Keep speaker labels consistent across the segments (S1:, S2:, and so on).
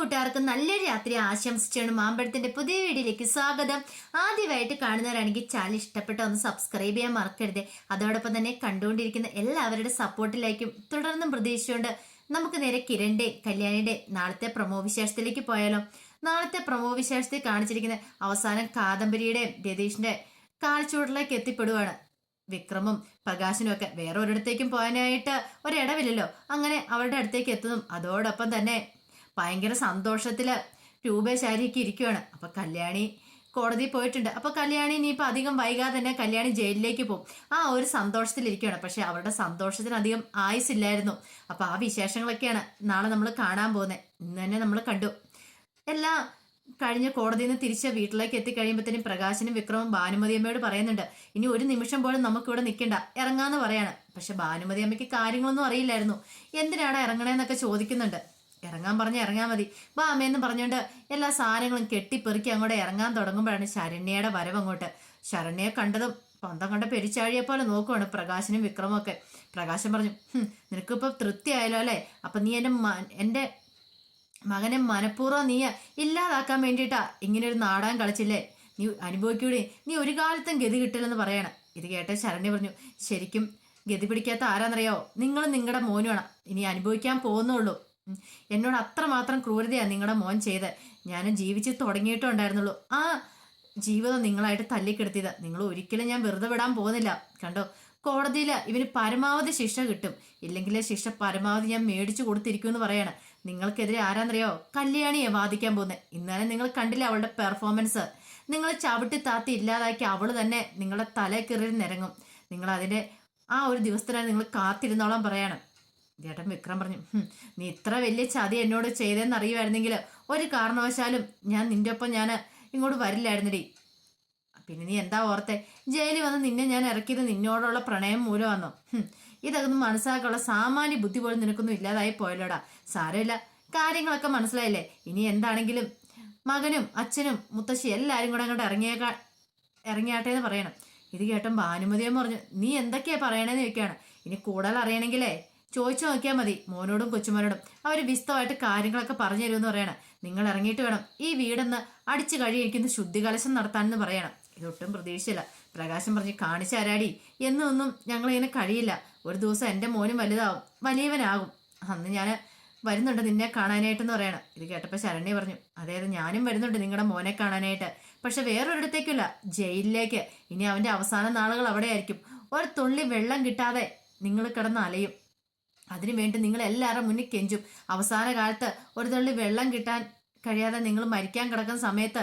S1: കൂട്ടുകാർക്ക് നല്ലൊരു രാത്രി ആശംസിച്ചാണ് മാമ്പഴത്തിന്റെ പുതിയ വീഡിയോയിലേക്ക് സ്വാഗതം. ആദ്യമായിട്ട് കാണുന്നവരാണെങ്കിൽ ചാനൽ ഇഷ്ടപ്പെട്ട ഒന്ന് സബ്സ്ക്രൈബ് ചെയ്യാൻ മറക്കരുത്. അതോടൊപ്പം തന്നെ കണ്ടുകൊണ്ടിരിക്കുന്ന എല്ലാവരുടെ സപ്പോർട്ടിലേക്കും തുടർന്നും പ്രതീക്ഷിച്ചുകൊണ്ട് നമുക്ക് നേരെ കിരണിന്റെ കല്യാണിയുടെ നാളത്തെ പ്രൊമോ വിശേഷത്തിലേക്ക് പോയാലോ. നാളത്തെ പ്രൊമോ വിശേഷത്തിൽ കാണിച്ചിരിക്കുന്ന അവസാനം കാദംബരിയുടെ രതീഷിന്റെ കാൽച്ചുവട്ടിലേക്ക് എത്തിപ്പെടുവാണ്. വിക്രമും പ്രകാശനും ഒക്കെ വേറെ ഒരിടത്തേക്കും പോകാനായിട്ട് ഒരിടവില്ലല്ലോ. അങ്ങനെ അവരുടെ അടുത്തേക്ക് എത്തുന്നു. അതോടൊപ്പം തന്നെ ഭയങ്കര സന്തോഷത്തില് രൂപേശാരിയൊക്കെ ഇരിക്കുവാണ്. അപ്പൊ കല്യാണി കോടതി പോയിട്ടുണ്ട്. അപ്പൊ കല്യാണി ഇനിയിപ്പൊ അധികം വൈകാതെ തന്നെ കല്യാണി ജയിലിലേക്ക് പോകും. ആ ഒരു സന്തോഷത്തിലിരിക്കുകയാണ്. പക്ഷെ അവരുടെ സന്തോഷത്തിന് അധികം ആയുസില്ലായിരുന്നു. അപ്പൊ ആ വിശേഷങ്ങളൊക്കെയാണ് നാളെ നമ്മൾ കാണാൻ പോകുന്നത്. ഇന്ന് തന്നെ നമ്മൾ കണ്ടു. എല്ലാം കഴിഞ്ഞ കോടതിയിൽ നിന്ന് തിരിച്ച് വീട്ടിലേക്ക് എത്തിക്കഴിയുമ്പോഴത്തേനും പ്രകാശനും വിക്രമും ഭാനുമതി അമ്മയോട് പറയുന്നുണ്ട്, ഇനി ഒരു നിമിഷം പോലും നമുക്കിവിടെ നിൽക്കണ്ട, ഇറങ്ങാന്ന് പറയാണ്. പക്ഷെ ഭാനുമതി അമ്മയ്ക്ക് കാര്യങ്ങളൊന്നും അറിയില്ലായിരുന്നു. എന്തിനാണ് ഇറങ്ങണേന്നൊക്കെ ചോദിക്കുന്നുണ്ട്. ഇറങ്ങാൻ പറഞ്ഞ ഇറങ്ങാൻ മതി വാ അമ്മയെന്ന് പറഞ്ഞുകൊണ്ട് എല്ലാ സാധനങ്ങളും കെട്ടിപ്പെറുക്കി അങ്ങോട്ട് ഇറങ്ങാൻ തുടങ്ങുമ്പോഴാണ് ശരണ്യയുടെ വരവ് അങ്ങോട്ട്. ശരണ്യയെ കണ്ടതും പന്തം കണ്ട പെരിച്ചാഴിയെ പോലെ നോക്കുവാണ് പ്രകാശനും വിക്രമും ഒക്കെ. പ്രകാശൻ പറഞ്ഞു, നിനക്കിപ്പോ തൃപ്തിയായല്ലോ അല്ലേ? അപ്പൊ നീ എന്റെ മകനെ മനഃപൂർവ്വം നീ ഇല്ലാതാക്കാൻ വേണ്ടിയിട്ടാ ഇങ്ങനൊരു നാടകം കളിച്ചില്ലേ? നീ അനുഭവിക്കൂടെ? നീ ഒരു കാലത്തും ഗതി കിട്ടില്ലെന്ന് പറയണം. ഇത് കേട്ട ശരണ്യ പറഞ്ഞു, ശരിക്കും ഗതി പിടിക്കാത്ത ആരാന്നറിയോ? നിങ്ങളും നിങ്ങളുടെ മോനുമാണ് ഇനി അനുഭവിക്കാൻ പോകുന്നുള്ളൂ. എന്നോട് അത്രമാത്രം ക്രൂരതയാ നിങ്ങളുടെ മോൻ ചെയ്ത്. ഞാനും ജീവിച്ച് തുടങ്ങിയിട്ടുണ്ടായിരുന്നുള്ളൂ. ആ ജീവിതം നിങ്ങളായിട്ട് തല്ലിക്കെടുത്തിയത്. നിങ്ങൾ ഒരിക്കലും ഞാൻ വെറുതെ വിടാൻ പോകുന്നില്ല. കണ്ടോ, കോടതിയിൽ ഇവന് പരമാവധി ശിക്ഷ കിട്ടും. ഇല്ലെങ്കിൽ ശിക്ഷ പരമാവധി ഞാൻ മേടിച്ചു കൊടുത്തിരിക്കും എന്ന് പറയാണ്. നിങ്ങൾക്കെതിരെ ആരാന്നറിയോ? കല്യാണിയെ വാദിക്കാൻ പോകുന്നത്. ഇന്നലെ നിങ്ങൾ കണ്ടില്ല അവളുടെ പെർഫോമൻസ്. നിങ്ങൾ ചവിട്ടി താത്തി ഇല്ലാതാക്കി അവള് തന്നെ നിങ്ങളുടെ തലക്കീറിൽ നിരങ്ങും. നിങ്ങൾ അതിന്റെ ആ ഒരു ദിവസത്തിനാണ് നിങ്ങൾ കാത്തിരുന്നോളാൻ പറയാണ്. ചേട്ടൻ വിക്രം പറഞ്ഞു, നീ ഇത്ര വലിയ ചതി എന്നോട് ചെയ്തതെന്ന് അറിയുമായിരുന്നെങ്കിൽ ഒരു കാരണവശാലും ഞാൻ നിന്റെ ഒപ്പം ഞാൻ ഇങ്ങോട്ട് വരില്ലായിരുന്നടി. പിന്നെ നീ എന്താ ഓർത്തെ? ജയിലിൽ വന്ന് നിന്നെ ഞാൻ ഇറക്കിയത് നിന്നോടുള്ള പ്രണയം മൂലമാണോ? ഇതൊക്കെ മനസ്സിലാക്കാനുള്ള സാമാന്യ ബുദ്ധി പോലും നിനക്കൊന്നും ഇല്ലാതായി പോയല്ലോടാ. സാരമില്ല, കാര്യങ്ങളൊക്കെ മനസ്സിലായില്ലേ? ഇനി എന്താണെങ്കിലും മകനും അച്ഛനും മുത്തശ്ശി എല്ലാരും കൂടെ അങ്ങോട്ട് ഇറങ്ങിയാട്ടെ എന്ന് പറയണം. ഇത് കേട്ടും ഭാനുമതിയും പറഞ്ഞു, നീ എന്തൊക്കെയാ പറയണേന്ന് ചോദിക്കുകയാണ്. ഇനി കൂടുതൽ അറിയണമെങ്കിലേ ചോദിച്ചു നോക്കിയാൽ മതി മോനോടും കൊച്ചുമോനോടും. അവർ വിസ്തമായിട്ട് കാര്യങ്ങളൊക്കെ പറഞ്ഞു തരുമെന്ന് പറയണം. നിങ്ങൾ ഇറങ്ങിയിട്ട് വേണം ഈ വീടെന്ന് അടിച്ചു കഴിയിരിക്കുന്ന ശുദ്ധികലശം നടത്താനെന്ന് പറയണം. ഇതൊട്ടും പ്രതീക്ഷിച്ചില്ല. പ്രകാശം പറഞ്ഞ്, കാണിച്ചു തരാടി, എന്നൊന്നും ഞങ്ങളിങ്ങനെ കഴിയില്ല. ഒരു ദിവസം എൻ്റെ മോനും വലുതാവും, വലിയവനാകും. അന്ന് ഞാൻ വരുന്നുണ്ട് നിന്നെ കാണാനായിട്ടെന്ന് പറയണം. ഇത് കേട്ടപ്പോൾ ശരണ്യ പറഞ്ഞു, അതായത് ഞാനും വരുന്നുണ്ട് നിങ്ങളുടെ മോനെ കാണാനായിട്ട്. പക്ഷെ വേറൊരിടത്തേക്കില്ല, ജയിലിലേക്ക്. ഇനി അവൻ്റെ അവസാന നാളുകൾ അവിടെ ആയിരിക്കും. ഒരു തുള്ളി വെള്ളം കിട്ടാതെ നിങ്ങൾ കിടന്ന് അലയും. അതിനുവേണ്ടി നിങ്ങൾ എല്ലാവരും മുന്നിൽ കെഞ്ചും. അവസാന കാലത്ത് ഒരു തുള്ളി വെള്ളം കിട്ടാൻ കഴിയാതെ നിങ്ങൾ മരിക്കാൻ കിടക്കുന്ന സമയത്ത്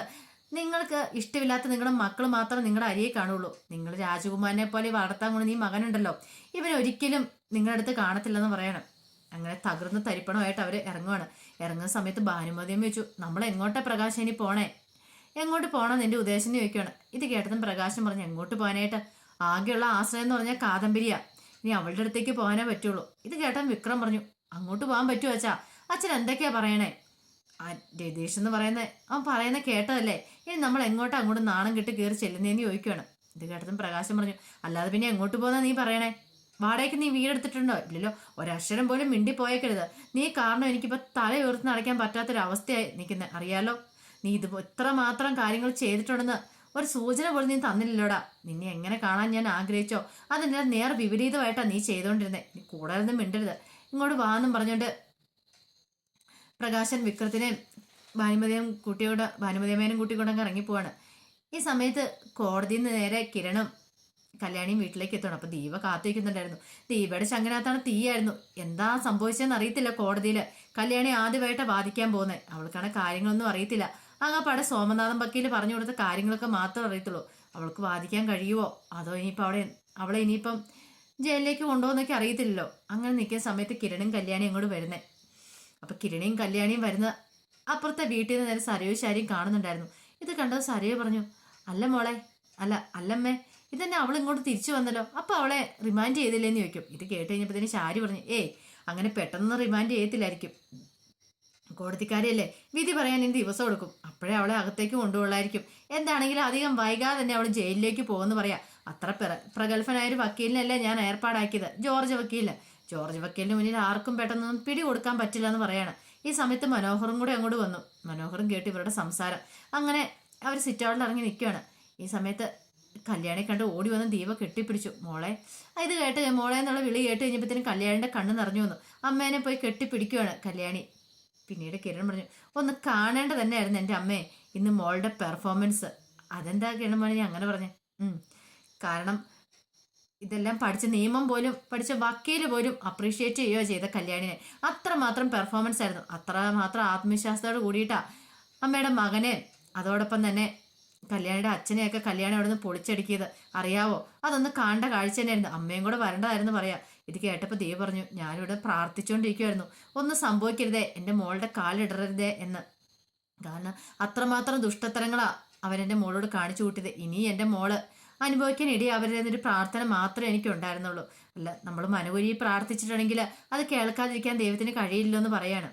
S1: നിങ്ങൾക്ക് ഇഷ്ടമില്ലാത്ത നിങ്ങളുടെ മക്കൾ മാത്രം നിങ്ങളുടെ അരിയെ കാണുള്ളൂ. നിങ്ങൾ രാജകുമാരനെ പോലെ വളർത്താൻ കൊണ്ട് നീ മകനുണ്ടല്ലോ, ഇവനൊരിക്കലും നിങ്ങളുടെ അടുത്ത് കാണത്തില്ലെന്ന് പറയണം. അങ്ങനെ തകർന്ന് തരിപ്പണമായിട്ട് അവർ ഇറങ്ങുവാണ്. ഇറങ്ങുന്ന സമയത്ത് ഭാനുമതിയും ചോദിച്ചു, നമ്മൾ എങ്ങോട്ടാ പ്രകാശം ഇനി പോണേ? എങ്ങോട്ട് പോകണം നിന്റെ ഉദ്ദേശം എന്ന് ചോദിക്കുകയാണ്. ഇത് കേട്ടതും പ്രകാശം പറഞ്ഞു, എങ്ങോട്ട് പോകാനായിട്ട്? ആകെയുള്ള ആശ്രയം എന്ന് പറഞ്ഞാൽ കാദംബരിയാ. ഇനി അവളുടെ അടുത്തേക്ക് പോകാനേ പറ്റുള്ളൂ. ഇത് കേട്ടാൽ വിക്രം പറഞ്ഞു, അങ്ങോട്ട് പോകാൻ പറ്റുമോ അച്ഛാ? അച്ഛൻ എന്തൊക്കെയാ പറയണേ? രതീഷ് എന്ന് പറയുന്നത് അവൻ പറയുന്ന കേട്ടതല്ലേ? ഇനി നമ്മൾ എങ്ങോട്ടാ അങ്ങോട്ട് നാണം കെട്ട് കയറി ചെല്ലുന്നതെന്ന് ചോദിക്കുകയാണ്. ഇത് കേട്ടതും പ്രകാശം പറഞ്ഞു, അല്ലാതെ പിന്നെ എങ്ങോട്ട് പോകുന്ന നീ പറയണേ? വാടകയ്ക്ക് നീ വീടെടുത്തിട്ടുണ്ടോ? ഇല്ലല്ലോ. ഒരക്ഷരം പോലും മിണ്ടി പോയേക്കരുത്. നീ കാരണം എനിക്കിപ്പോൾ തല ഉയർത്തി നടക്കാൻ പറ്റാത്തൊരവസ്ഥയായി നിൽക്കുന്നത് അറിയാലോ. നീ ഇത് ഇത്രമാത്രം കാര്യങ്ങൾ ചെയ്തിട്ടുണ്ടെന്ന് ഒരു സൂചന പോലും നീ തന്നില്ലല്ലോടാ. നിന്നെ എങ്ങനെ കാണാൻ ഞാൻ ആഗ്രഹിച്ചോ അതിൻ്റെ നേർ വിപരീതമായിട്ടാണ് നീ ചെയ്തുകൊണ്ടിരുന്നത്. നീ കൂടുതലൊന്നും മിണ്ടരുത്, ഇങ്ങോട്ട് വാന്നും പറഞ്ഞുകൊണ്ട് പ്രകാശൻ വിക്രത്തിനെയും ഭാനുമതിയമ്മേനും കൂട്ടിക്കൊണ്ടങ്ങ് ഇറങ്ങിപ്പോവാണ്. ഈ സമയത്ത് കോടതിയിൽ നിന്ന് നേരെ കിരണും കല്യാണിയും വീട്ടിലേക്ക് എത്തണം. അപ്പൊ ദീപ കാത്തിരിക്കുന്നുണ്ടായിരുന്നു. ദീപയുടെ ശങ്കനാത്താണ് തീയായിരുന്നു. എന്താ സംഭവിച്ചതെന്ന് അറിയത്തില്ല. കോടതിയിൽ കല്യാണി ആദ്യമായിട്ട് വാദിക്കാൻ പോകുന്നത്. അവൾക്കാണ് കാര്യങ്ങളൊന്നും അറിയത്തില്ല. അങ്ങാപ്പാടെ സോമനാഥൻ വക്കീല് പറഞ്ഞു കൊടുത്ത കാര്യങ്ങളൊക്കെ മാത്രമേ അറിയത്തുള്ളൂ. അവൾക്ക് വാദിക്കാൻ കഴിയുമോ അതോ ഇനിയിപ്പോൾ അവളെ ഇനിയിപ്പം ജയിലിലേക്ക് കൊണ്ടുപോകുന്നൊക്കെ അറിയത്തില്ലല്ലോ. അങ്ങനെ നിൽക്കുന്ന സമയത്ത് കിരണും കല്യാണിയും അങ്ങോട്ട് വരുന്നേ. അപ്പൊ കിരണിയും കല്യാണിയും വരുന്ന അപ്പുറത്തെ വീട്ടിൽ നിന്ന് നേരെ സരയു ശാരിയും കാണുന്നുണ്ടായിരുന്നു. ഇത് കണ്ടത് സരയു പറഞ്ഞു, അല്ല മോളെ, അല്ലമ്മേ, ഇതന്നെ അവൾ ഇങ്ങോട്ട് തിരിച്ചു വന്നല്ലോ. അപ്പൊ അവളെ റിമാൻഡ് ചെയ്തില്ലേന്ന് ചോദിക്കും. ഇത് കേട്ട് കഴിഞ്ഞപ്പോഴത്തേന് ശാരി പറഞ്ഞു, അങ്ങനെ പെട്ടെന്ന് റിമാൻഡ് ചെയ്യത്തില്ലായിരിക്കും. കോടതിക്കാരിയല്ലേ, വിധി പറയാൻ ഇനി ദിവസം എടുക്കും. അപ്പോഴേ അവളെ അകത്തേക്ക് കൊണ്ടുപോകായിരിക്കും. എന്താണെങ്കിലും അധികം വൈകാതെ തന്നെ അവൾ ജയിലിലേക്ക് പോകുമെന്ന് പറയാം. അത്ര പ്രഗത്ഭനായൊരു വക്കീലിനല്ലേ ഞാൻ ഏർപ്പാടാക്കിയത്, ജോർജ് വക്കീലിന്. ജോർജ് വക്കീലിന് മുന്നിൽ ആർക്കും പെട്ടെന്നൊന്നും പിടി കൊടുക്കാൻ പറ്റില്ല എന്ന് പറയാണ്. ഈ സമയത്ത് മനോഹറും കൂടെ അങ്ങോട്ട് വന്നു. മനോഹറും കേട്ട് ഇവരുടെ സംസാരം. അങ്ങനെ അവർ സിറ്റൗട്ടിൽ ഇറങ്ങി നിൽക്കുകയാണ്. ഈ സമയത്ത് കല്യാണി കണ്ട് ഓടി വന്ന് ദീപ കെട്ടിപ്പിടിച്ചു. മോളെ ഇത് കേട്ട് മോളെ എന്നുള്ള വിളി കേട്ട് കഴിഞ്ഞപ്പോഴത്തേനും കല്യാണിയുടെ കണ്ണ് നിറഞ്ഞു വന്നു. അമ്മേനെ പോയി കെട്ടിപ്പിടിക്കുകയാണ് കല്യാണി. പിന്നീട് കിരൺ പറഞ്ഞു, ഒന്ന് കാണേണ്ട തന്നെയായിരുന്നു എൻ്റെ അമ്മേ ഇന്ന് മോളുടെ പെർഫോമൻസ്. അതെന്താ കിരൺ പറഞ്ഞു അങ്ങനെ പറഞ്ഞു? കാരണം ഇതെല്ലാം പഠിച്ച നിയമം പോലും പഠിച്ച വക്കീല് പോലും അപ്രീഷിയേറ്റ് ചെയ്യുകയോ ചെയ്ത കല്യാണിനെ. അത്രമാത്രം പെർഫോമൻസ് ആയിരുന്നു. അത്രമാത്രം ആത്മവിശ്വാസത്തോട് കൂടിയിട്ടാ അമ്മയുടെ മകനെ അതോടൊപ്പം തന്നെ കല്യാണിയുടെ അച്ഛനെയൊക്കെ കല്യാണം അവിടെ നിന്ന് പൊളിച്ചടുക്കിയത്. അറിയാവോ? അതൊന്ന് കാണേണ്ട കാഴ്ച തന്നെയായിരുന്നു. അമ്മയും കൂടെ വരേണ്ടതായിരുന്നു പറയാ. ഇത് കേട്ടപ്പോൾ ദേവ് പറഞ്ഞു, ഞാനിവിടെ പ്രാർത്ഥിച്ചുകൊണ്ടിരിക്കുമായിരുന്നു, ഒന്നും സംഭവിക്കരുതേ, എൻ്റെ മോളുടെ കാലിടരുതേ എന്ന്. കാരണം അത്രമാത്രം ദുഷ്ടത്തരങ്ങളാ അവരെൻ്റെ മോളോട് കാണിച്ചു കൂട്ടിയത്. ഇനി എൻ്റെ മോള് അനുഭവിക്കാൻ ഇടയിൽ അവരുടെ ഒരു പ്രാർത്ഥന മാത്രമേ എനിക്ക് ഉണ്ടായിരുന്നുള്ളൂ. അല്ല, നമ്മൾ മനോരി പ്രാർത്ഥിച്ചിട്ടുണ്ടെങ്കിൽ അത് കേൾക്കാതിരിക്കാൻ ദൈവത്തിന് കഴിയില്ലെന്ന് പറയാണ്.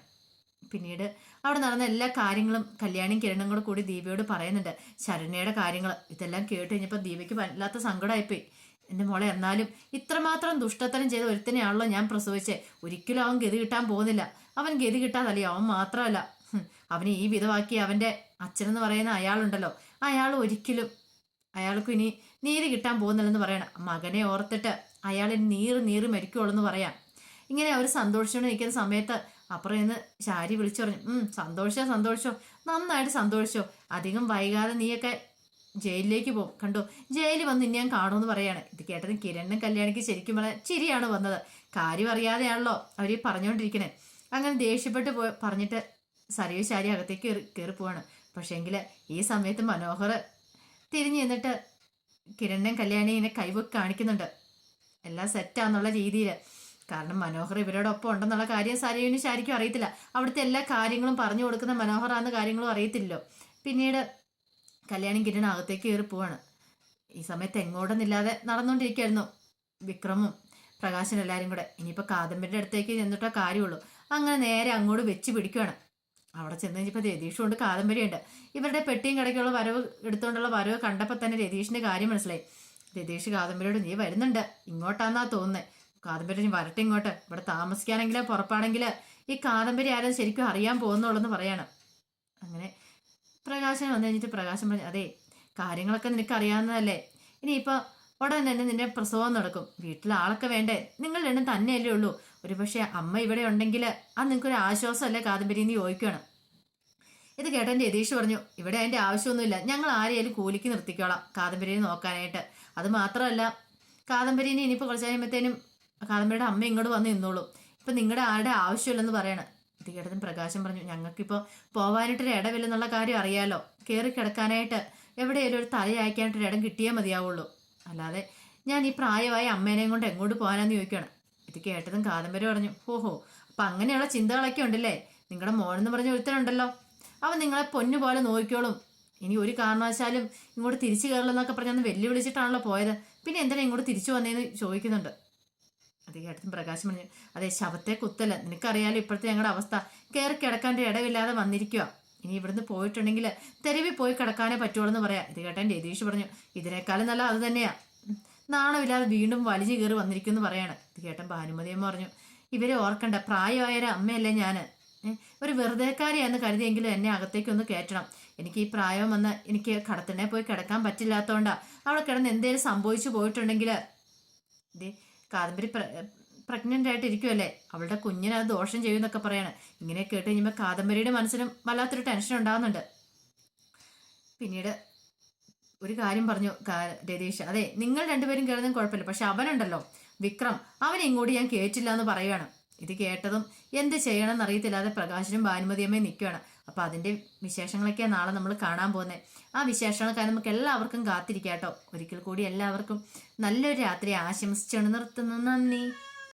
S1: പിന്നീട് അവിടെ നടന്ന എല്ലാ കാര്യങ്ങളും കല്യാണിയും കിരണും കൂടെ കൂടി ദീപയോട് പറയുന്നുണ്ട്. ശരണ്യയുടെ കാര്യങ്ങൾ ഇതെല്ലാം കേട്ട് കഴിഞ്ഞപ്പോൾ ദീപയ്ക്ക് വല്ലാത്ത സങ്കടമായിപ്പോയി. എൻ്റെ മോളെ, എന്നാലും ഇത്രമാത്രം ദുഷ്ടത്തരം ചെയ്ത ഒരുത്തനെയാണല്ലോ ഞാൻ പ്രസവിച്ചേ. ഒരിക്കലും അവൻ ഗതി കിട്ടാൻ പോകുന്നില്ല. അവൻ ഗതി കിട്ടാതല്ലേ, അവൻ മാത്രമല്ല അവന് ഈ വിധമാക്കി അവൻ്റെ അച്ഛനെന്ന് പറയുന്ന അയാളുണ്ടല്ലോ, അയാൾക്കും ഇനി നീതി കിട്ടാൻ പോകുന്നില്ലെന്ന് പറയണം. മകനെ ഓർത്തിട്ട് അയാൾ നീറി മരിക്കുള്ളൂ എന്ന് പറയാം. ഇങ്ങനെ അവർ സന്തോഷിച്ചുകൊണ്ട് നിൽക്കുന്ന സമയത്ത് അപ്പുറം നിന്ന് ശാരി വിളിച്ചു പറഞ്ഞു, സന്തോഷോ നന്നായിട്ട് സന്തോഷിച്ചോ, അധികം വൈകാതെ നീയൊക്കെ ജയിലിലേക്ക് പോകും, കണ്ടോ, ജയിലിൽ വന്ന് ഇനി ഞാൻ കാണുമെന്ന് പറയാണ്. ഇത് കേട്ടത് കിരണിനും കല്യാണിക്ക് ശരിക്കും വളരെ ചിരിയാണ് വന്നത്. കാര്യം അറിയാതെയാണല്ലോ അവർ പറഞ്ഞുകൊണ്ടിരിക്കണേ. അങ്ങനെ ദേഷ്യപ്പെട്ട് പറഞ്ഞിട്ട് സരയു ശാരി അകത്തേക്ക് കയറി പോവാണ്. പക്ഷേങ്കിൽ ഈ സമയത്ത് മനോഹർ തിരിഞ്ഞു നിന്നിട്ട് കിരണിനെയും കല്യാണിനെ കൈവക്ക് കാണിക്കുന്നുണ്ട്. എല്ലാം സെറ്റാന്നുള്ള രീതിയിൽ. കാരണം മനോഹർ ഇവരോടൊപ്പം ഉണ്ടെന്നുള്ള കാര്യം സരയുവിനും ശാരിക്കും അറിയത്തില്ല. അവിടുത്തെ എല്ലാ കാര്യങ്ങളും പറഞ്ഞു കൊടുക്കുന്ന മനോഹറാന്ന് കാര്യങ്ങളും അറിയത്തില്ലല്ലോ. പിന്നീട് കല്യാണി കിരൺ അകത്തേക്ക് കയറി പോവാണ്. ഈ സമയത്ത് എങ്ങോട്ടൊന്നില്ലാതെ നടന്നുകൊണ്ടിരിക്കുകയായിരുന്നു വിക്രമും പ്രകാശനും എല്ലാവരും കൂടെ. ഇനിയിപ്പോൾ കാദംബരിയുടെ അടുത്തേക്ക് ചെന്നിട്ടോ കാര്യമുള്ളൂ. അങ്ങനെ നേരെ അങ്ങോട്ട് വെച്ച് പിടിക്കുകയാണ്. അവിടെ ചെന്ന് കഴിഞ്ഞപ്പോൾ രതീഷും ഉണ്ട്, കാദംബരിയുണ്ട്. ഇവരുടെ പെട്ടിയും കിടക്കുള്ള വരവ് എടുത്തുകൊണ്ടുള്ള വരവ് കണ്ടപ്പോൾ തന്നെ രതീഷിന്റെ കാര്യം മനസ്സിലായി. രതീഷ് കാദംബരിയോട്, നീ വരുന്നുണ്ട്, ഇങ്ങോട്ടാന്നാ തോന്നുന്നത്. കാദംബരി നീ വരട്ടെ ഇങ്ങോട്ട്, ഇവിടെ താമസിക്കാനെങ്കിൽ പുറപ്പാണെങ്കിൽ ഈ കാദംബരി ആരും ശരിക്കും അറിയാൻ പോകുന്നുള്ളൂ പറയാണ്. അങ്ങനെ പ്രകാശൻ വന്നു കഴിഞ്ഞിട്ട് പ്രകാശൻ പറഞ്ഞു, അതെ കാര്യങ്ങളൊക്കെ നിനക്ക് അറിയാവുന്നതല്ലേ, ഇനിയിപ്പോൾ ഉടൻ തന്നെ നിന്റെ പ്രസവം നടക്കും, വീട്ടിൽ ആളൊക്കെ വേണ്ടേ, നിങ്ങൾ രണ്ടും തന്നെയല്ലേ ഉള്ളൂ, ഒരു പക്ഷേ അമ്മ ഇവിടെ ഉണ്ടെങ്കിൽ അത് നിനക്കൊരു ആശ്വാസമല്ലേ കാദംബരി എന്ന് ചോദിക്കുകയാണ്. ഇത് കേട്ടൻ രതീഷ് പറഞ്ഞു, ഇവിടെ അതിൻ്റെ ആവശ്യമൊന്നുമില്ല, ഞങ്ങൾ ആരെയാലും കൂലിക്ക് നിർത്തിക്കോളാം കാദംബരിയെ നോക്കാനായിട്ട്. അത് മാത്രമല്ല കാദംബരിനെ ഇനിയിപ്പോൾ കുറച്ച് കഴിയുമ്പോഴത്തേനും കാദംബരിയുടെ അമ്മ ഇങ്ങോട്ട് വന്ന് നിന്നോളൂ, ഇപ്പം നിങ്ങളുടെ ആരുടെ ആവശ്യമില്ലെന്ന് പറയണം. ഇത് കേട്ടതും പ്രകാശം പറഞ്ഞു, ഞങ്ങൾക്കിപ്പോൾ പോകാനായിട്ടൊരു ഇടവില്ലെന്നുള്ള കാര്യം അറിയാലോ, കയറി കിടക്കാനായിട്ട് എവിടെയെങ്കിലും ഒരു തല അയക്കാനായിട്ടൊരു ഇടം കിട്ടിയാൽ മതിയാവുള്ളൂ, അല്ലാതെ ഞാൻ ഈ പ്രായമായ അമ്മേനെയും കൊണ്ട് എങ്ങോട്ട് പോകാനാന്ന് ചോദിക്കുകയാണ്. ഇത് കേട്ടതും കാദംബരി പറഞ്ഞു, ഓഹോ അപ്പം അങ്ങനെയുള്ള ചിന്തകളൊക്കെ ഉണ്ടല്ലേ, നിങ്ങളുടെ മോനെന്ന് പറഞ്ഞ ഒരുത്തനുണ്ടല്ലോ, അവൻ നിങ്ങളെ പൊന്നു പോലെ നോക്കിക്കോളും, ഇനി ഒരു കാരണവശാലും ഇങ്ങോട്ട് തിരിച്ചു കയറില്ലെന്നൊക്കെ പറഞ്ഞന്ന് വെല്ലുവിളിച്ചിട്ടാണല്ലോ പോയത്, പിന്നെ എന്തിനാ ഇങ്ങോട്ട് തിരിച്ചു വന്നതെന്ന് ചോദിക്കുന്നുണ്ട്. അത് കേട്ടതും പ്രകാശം പറഞ്ഞു, അതെ ശവത്തെ കുത്തല്ല, നിനക്കറിയാലോ ഇപ്പോഴത്തെ ഞങ്ങളുടെ അവസ്ഥ, കയറി കിടക്കാൻ ഇടവില്ലാതെ വന്നിരിക്കുക, ഇനി ഇവിടുന്ന് പോയിട്ടുണ്ടെങ്കിൽ തെരുവിൽ പോയി കിടക്കാനേ പറ്റുള്ളൂ എന്ന് പറയാം. ഇത് കേട്ടാൻ രതീഷ് പറഞ്ഞു, ഇതിനേക്കാളും നല്ല അത് തന്നെയാ, നാണമില്ലാതെ വീണ്ടും വലിഞ്ഞു കയറി വന്നിരിക്കുമെന്ന് പറയാണ്. ഇത് കേട്ടൻ ഭാനുമതിയമ്മ പറഞ്ഞു, ഇവരെ ഓർക്കണ്ട, പ്രായമായൊരു അമ്മയല്ലേ ഞാൻ, ഒരു വെറുതെക്കാരിയാന്ന് കരുതിയെങ്കിലും എന്നെ അകത്തേക്കൊന്ന് കയറ്റണം, എനിക്ക് ഈ പ്രായം വന്ന് എനിക്ക് കടത്തിനെ പോയി കിടക്കാൻ പറ്റില്ലാത്തതുകൊണ്ടാണ്, അവിടെ കിടന്ന് എന്തേലും സംഭവിച്ചു പോയിട്ടുണ്ടെങ്കിൽ ഇത് കാദംബരി പ്രഗ്നൻ്റ് ആയിട്ട് ഇരിക്കുമല്ലേ, അവളുടെ കുഞ്ഞിന് അത് ദോഷം ചെയ്യുമെന്നൊക്കെ പറയാണ്. ഇങ്ങനെ കേട്ട് കഴിയുമ്പോൾ കാദംബരിയുടെ മനസ്സിനും വല്ലാത്തൊരു ടെൻഷൻ ഉണ്ടാകുന്നുണ്ട്. പിന്നീട് ഒരു കാര്യം പറഞ്ഞു രതീഷ്, അതെ നിങ്ങൾ രണ്ടുപേരും കയറുന്നതും കുഴപ്പമില്ല, പക്ഷെ അവനുണ്ടല്ലോ വിക്രം, അവനെ ഇങ്ങോട്ട് ഞാൻ കേട്ടില്ല എന്ന് പറയുകയാണ്. ഇത് കേട്ടതും എന്ത് ചെയ്യണം എന്നറിയത്തില്ലാതെ പ്രകാശനും ഭാനുമതിയമ്മയും നിൽക്കുകയാണ്. അപ്പം അതിൻ്റെ വിശേഷങ്ങളൊക്കെയാണ് നാളെ നമ്മൾ കാണാൻ പോകുന്നത്. ആ വിശേഷങ്ങളൊക്കെ നമുക്ക് എല്ലാവർക്കും കാത്തിരിക്കാം കേട്ടോ. ഒരിക്കൽ കൂടി എല്ലാവർക്കും നല്ലൊരു രാത്രി ആശംസിച്ചുകൊണ്ട് നിർത്തുന്നു. നന്ദി.